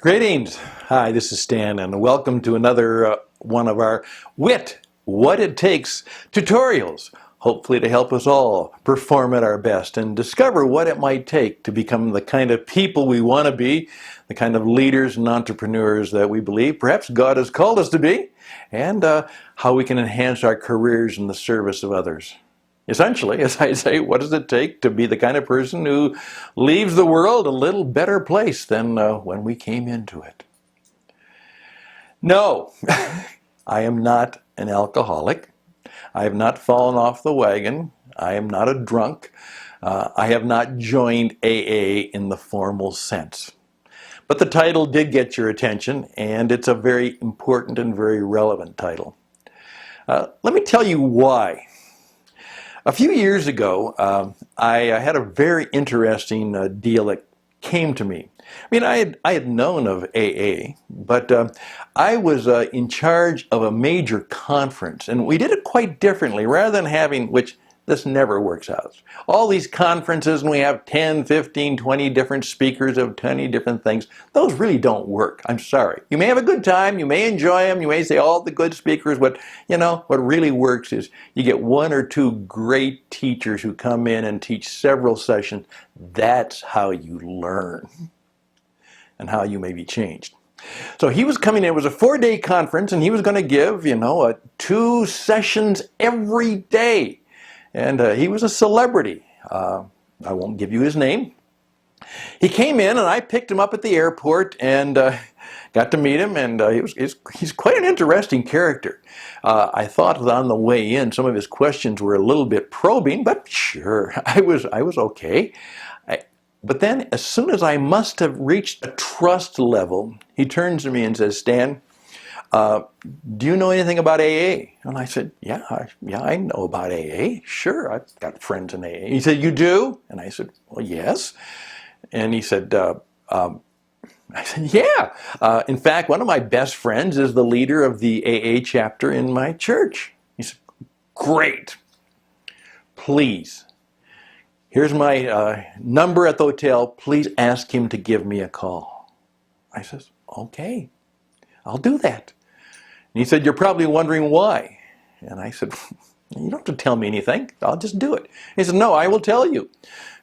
Greetings. Hi, this is Stan, and welcome to another one of our What It Takes tutorials, hopefully to help us all perform at our best and discover what it might take to become the kind of people we want to be, the kind of leaders and entrepreneurs that we believe perhaps God has called us to be, and how we can enhance our careers in the service of others. Essentially, as I say, what does it take to be the kind of person who leaves the world a little better place than when we came into it? No, I am not an alcoholic. I have not fallen off the wagon. I am not a drunk. I have not joined AA in the formal sense. But the title did get your attention, and it's a very important and very relevant title. Let me tell you why. A few years ago, I had a very interesting deal that came to me. I mean, I had known of AA, but I was in charge of a major conference, and we did it quite differently. Rather than having, which this never works out, all these conferences, and we have 10, 15, 20 different speakers of 20 different things, those really don't work. I'm sorry. You may have a good time, you may enjoy them, you may say all the good speakers, but what really works is you get one or two great teachers who come in and teach several sessions. That's how you learn and how you may be changed. So he was coming in, it was a 4-day conference, and he was going to give, 2 sessions every day. And he was a celebrity. I won't give you his name. He came in, and I picked him up at the airport and got to meet him, and he's quite an interesting character. I thought that on the way in, some of his questions were a little bit probing, but sure, I was okay. But then, as soon as I must have reached a trust level, he turns to me and says, "Stan, do you know anything about AA?" And I said, yeah, I know about AA. Sure, I've got friends in AA. He said, "You do?" And I said, "Well, yes." And he said, I said, "Yeah. In fact, one of my best friends is the leader of the AA chapter in my church." He said, "Great. Please, here's my number at the hotel. Please ask him to give me a call." I says, "Okay, I'll do that." And he said, "You're probably wondering why." And I said, "You don't have to tell me anything. I'll just do it." He said, "No, I will tell you."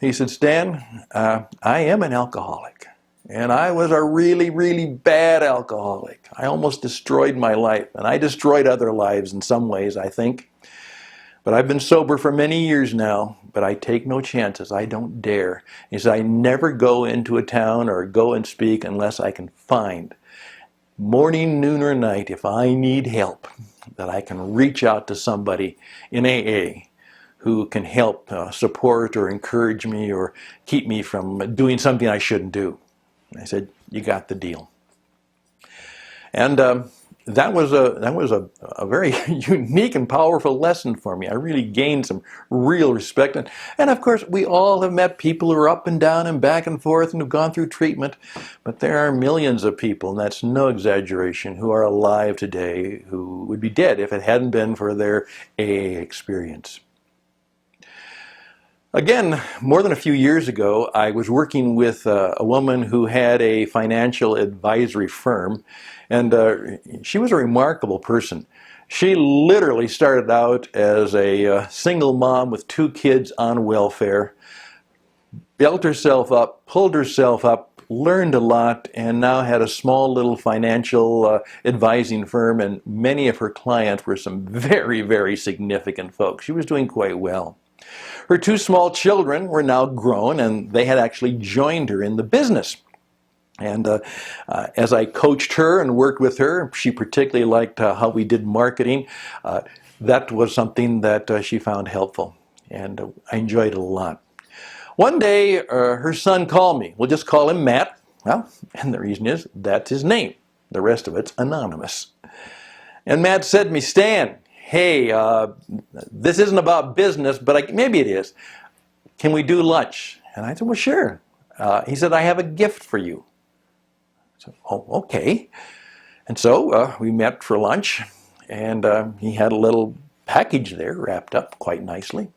He said, "Stan, I am an alcoholic. And I was a really, really bad alcoholic. I almost destroyed my life. And I destroyed other lives in some ways, I think. But I've been sober for many years now, but I take no chances. I don't dare." He said, "I never go into a town or go and speak unless I can find, morning, noon, or night, if I need help, that I can reach out to somebody in AA who can help support or encourage me or keep me from doing something I shouldn't do." I said, "You got the deal." And that was a very unique and powerful lesson for me. I really gained some real respect. And of course, we all have met people who are up and down and back and forth and have gone through treatment. But there are millions of people, and that's no exaggeration, who are alive today who would be dead if it hadn't been for their AA experience. Again, more than a few years ago, I was working with a woman who had a financial advisory firm, and she was a remarkable person. She literally started out as a single mom with 2 kids on welfare, built herself up, pulled herself up, learned a lot, and now had a small little financial advising firm, and many of her clients were some very, very significant folks. She was doing quite well. Her 2 small children were now grown, and they had actually joined her in the business. And as I coached her and worked with her, she particularly liked how we did marketing. That was something that she found helpful, and I enjoyed it a lot. One day, her son called me. We'll just call him Matt. Well, and the reason is, that's his name. The rest of it's anonymous. And Matt said to me, "Stan, hey, this isn't about business, but maybe it is. Can we do lunch?" And I said, "Well, sure." He said, "I have a gift for you." I said, "Oh, okay." And so we met for lunch, and he had a little package there wrapped up quite nicely.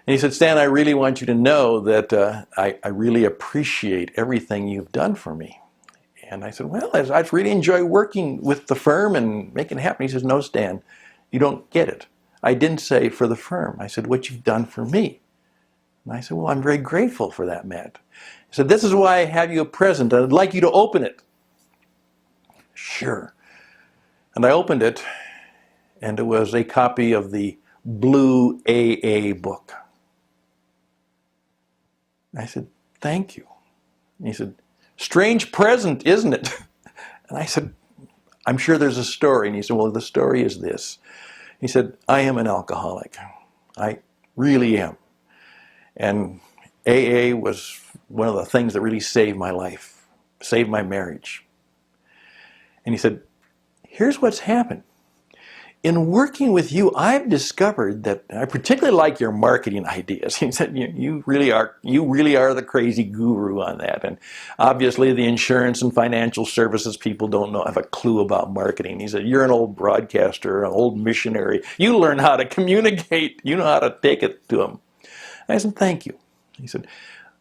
And he said, "Stan, I really want you to know that I really appreciate everything you've done for me." And I said, well, I really enjoy working with the firm and making it happen. He says, no, Stan, you don't get it. I didn't say for the firm. I said, what you've done for me. And I said, well, I'm very grateful for that, Matt. He said, this is why I have you a present. I'd like you to open it. Sure. And I opened it, and it was a copy of the Blue AA book. I said, thank you. And he said, strange present, isn't it? And I said, I'm sure there's a story. And he said, well, the story is this. He said, I am an alcoholic. I really am. And AA was one of the things that really saved my life, saved my marriage. And he said, here's what's happened. In working with you, I've discovered that I particularly like your marketing ideas. He said, you really are the crazy guru on that. And obviously the insurance and financial services people don't have a clue about marketing. He said, you're an old broadcaster, an old missionary. You learn how to communicate. You know how to take it to them. And I said, thank you. He said,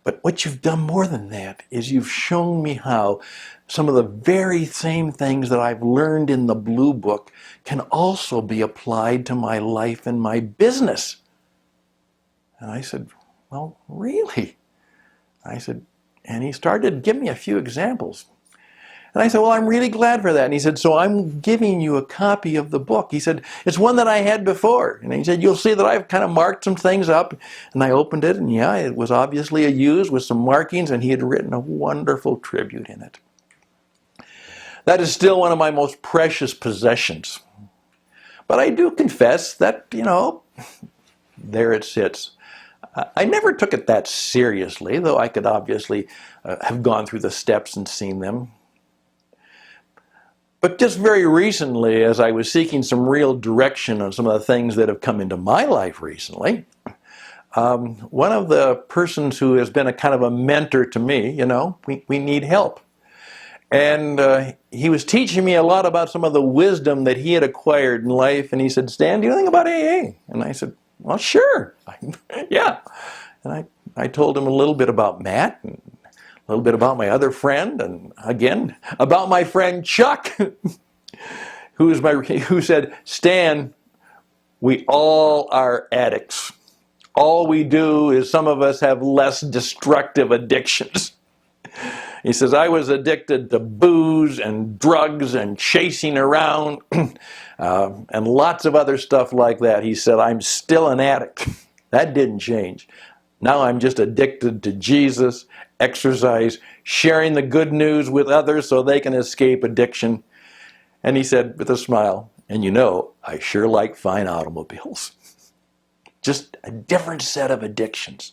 but what you've done more than that is you've shown me how some of the very same things that I've learned in the Blue Book can also be applied to my life and my business. And I said, well, really? I said, and he started to give me a few examples. And I said, well, I'm really glad for that. And he said, so I'm giving you a copy of the book. He said, it's one that I had before. And he said, you'll see that I've kind of marked some things up. And I opened it, and yeah, it was obviously a used with some markings, and he had written a wonderful tribute in it. That is still one of my most precious possessions. But I do confess that, there it sits. I never took it that seriously, though I could obviously have gone through the steps and seen them. But just very recently, as I was seeking some real direction on some of the things that have come into my life recently, one of the persons who has been a kind of a mentor to me, we need help. And he was teaching me a lot about some of the wisdom that he had acquired in life. And he said, Stan, do you know anything about AA? And I said, well, sure. Yeah. And I told him a little bit about Matt, and a little bit about my other friend, and again, about my friend Chuck, who said, Stan, we all are addicts. All we do is some of us have less destructive addictions. He says, I was addicted to booze and drugs and chasing around and lots of other stuff like that. He said, I'm still an addict. That didn't change. Now I'm just addicted to Jesus, exercise, sharing the good news with others so they can escape addiction. And he said with a smile, and I sure like fine automobiles. Just a different set of addictions.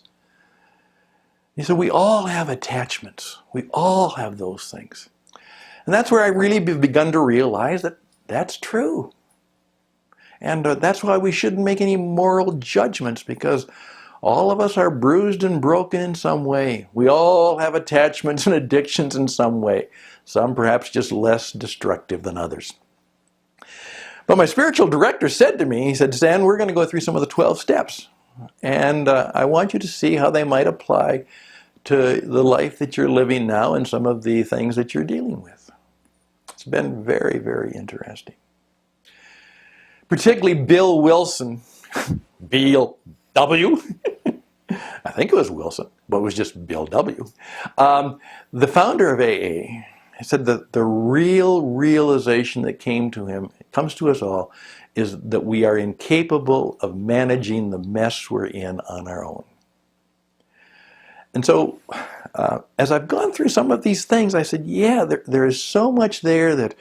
He said, we all have attachments. We all have those things. And that's where I really begun to realize that that's true. And that's why we shouldn't make any moral judgments, because all of us are bruised and broken in some way. We all have attachments and addictions in some way. Some perhaps just less destructive than others. But my spiritual director said to me, he said, Stan, we're going to go through some of the 12 steps. And I want you to see how they might apply to the life that you're living now and some of the things that you're dealing with. It's been very, very interesting. Particularly Bill Wilson, Bill W. I think it was Wilson, but it was just Bill W. The founder of AA said that the real realization that came to him, it comes to us all, is that we are incapable of managing the mess we're in on our own. And so, as I've gone through some of these things, I said, yeah, there is so much there that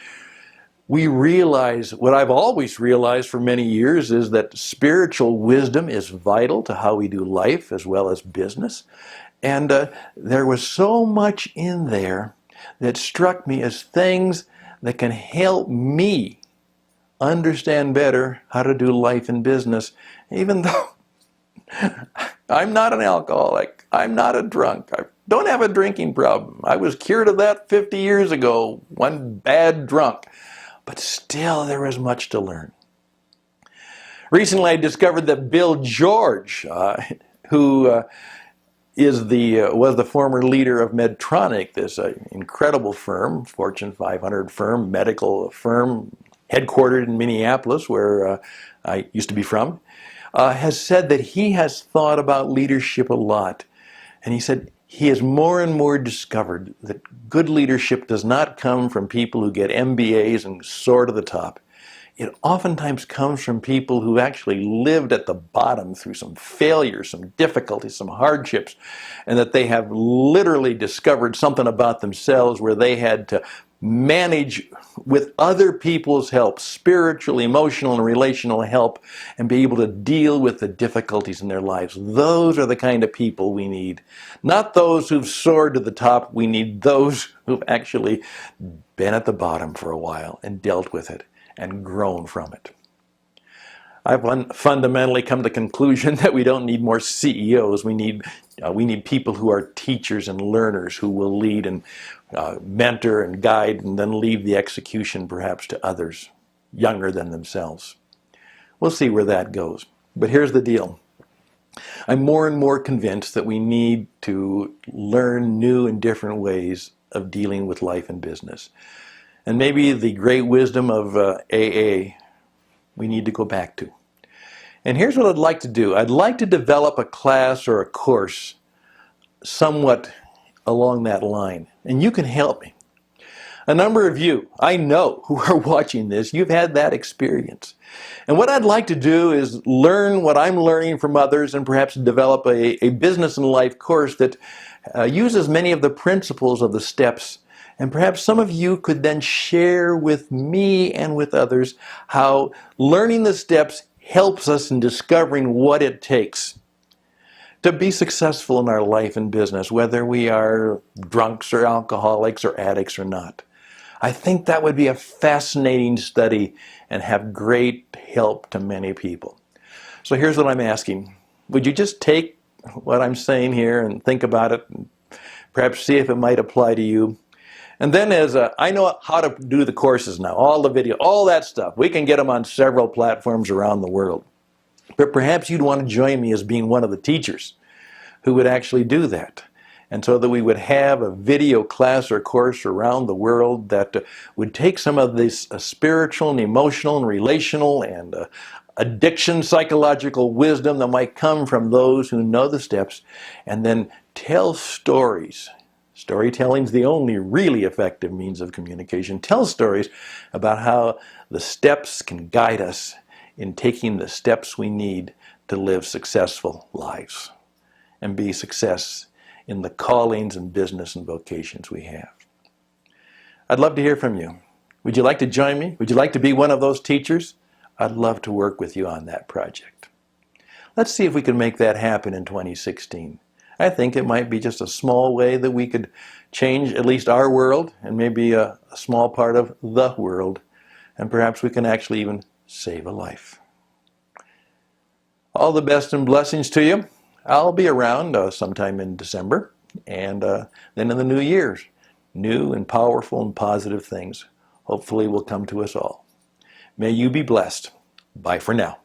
we realize. What I've always realized for many years is that spiritual wisdom is vital to how we do life as well as business. And there was so much in there that struck me as things that can help me understand better how to do life and business, even though I'm not an alcoholic. I'm not a drunk. I don't have a drinking problem. I was cured of that 50 years ago, one bad drunk. But still, there is much to learn. Recently, I discovered that Bill George, who was the former leader of Medtronic, this incredible firm, Fortune 500 firm, medical firm, headquartered in Minneapolis, where I used to be from, has said that he has thought about leadership a lot. And he said he has more and more discovered that good leadership does not come from people who get MBAs and soar to the top. It oftentimes comes from people who actually lived at the bottom through some failures, some difficulties, some hardships, and that they have literally discovered something about themselves where they had to manage with other people's help, spiritual, emotional, and relational help, and be able to deal with the difficulties in their lives. Those are the kind of people we need. Not those who've soared to the top. We need those who've actually been at the bottom for a while and dealt with it and grown from it. I've fundamentally come to the conclusion that we don't need more CEOs. We need people who are teachers and learners who will lead and mentor and guide and then leave the execution perhaps to others younger than themselves. We'll see where that goes. But here's the deal. I'm more and more convinced that we need to learn new and different ways of dealing with life and business. And maybe the great wisdom of AA we need to go back to. And here's what I'd like to do. I'd like to develop a class or a course somewhat along that line. And you can help me. A number of you, I know, who are watching this, you've had that experience. And what I'd like to do is learn what I'm learning from others and perhaps develop a business and life course that uses many of the principles of the steps. And perhaps some of you could then share with me and with others how learning the steps helps us in discovering what it takes to be successful in our life and business, whether we are drunks or alcoholics or addicts or not. I think that would be a fascinating study and have great help to many people. So here's what I'm asking. Would you just take what I'm saying here and think about it and perhaps see if it might apply to you? And then I know how to do the courses now, all the video, all that stuff. We can get them on several platforms around the world. But perhaps you'd want to join me as being one of the teachers who would actually do that. And so that we would have a video class or course around the world that would take some of this spiritual and emotional and relational and addiction psychological wisdom that might come from those who know the steps and then tell stories. Storytelling is the only really effective means of communication. Tell stories about how the steps can guide us in taking the steps we need to live successful lives and be success in the callings and business and vocations we have. I'd love to hear from you. Would you like to join me? Would you like to be one of those teachers? I'd love to work with you on that project. Let's see if we can make that happen in 2016. I think it might be just a small way that we could change at least our world and maybe a small part of the world. And perhaps we can actually even save a life. All the best and blessings to you. I'll be around sometime in December and then in the new year. New and powerful and positive things hopefully will come to us all. May you be blessed. Bye for now.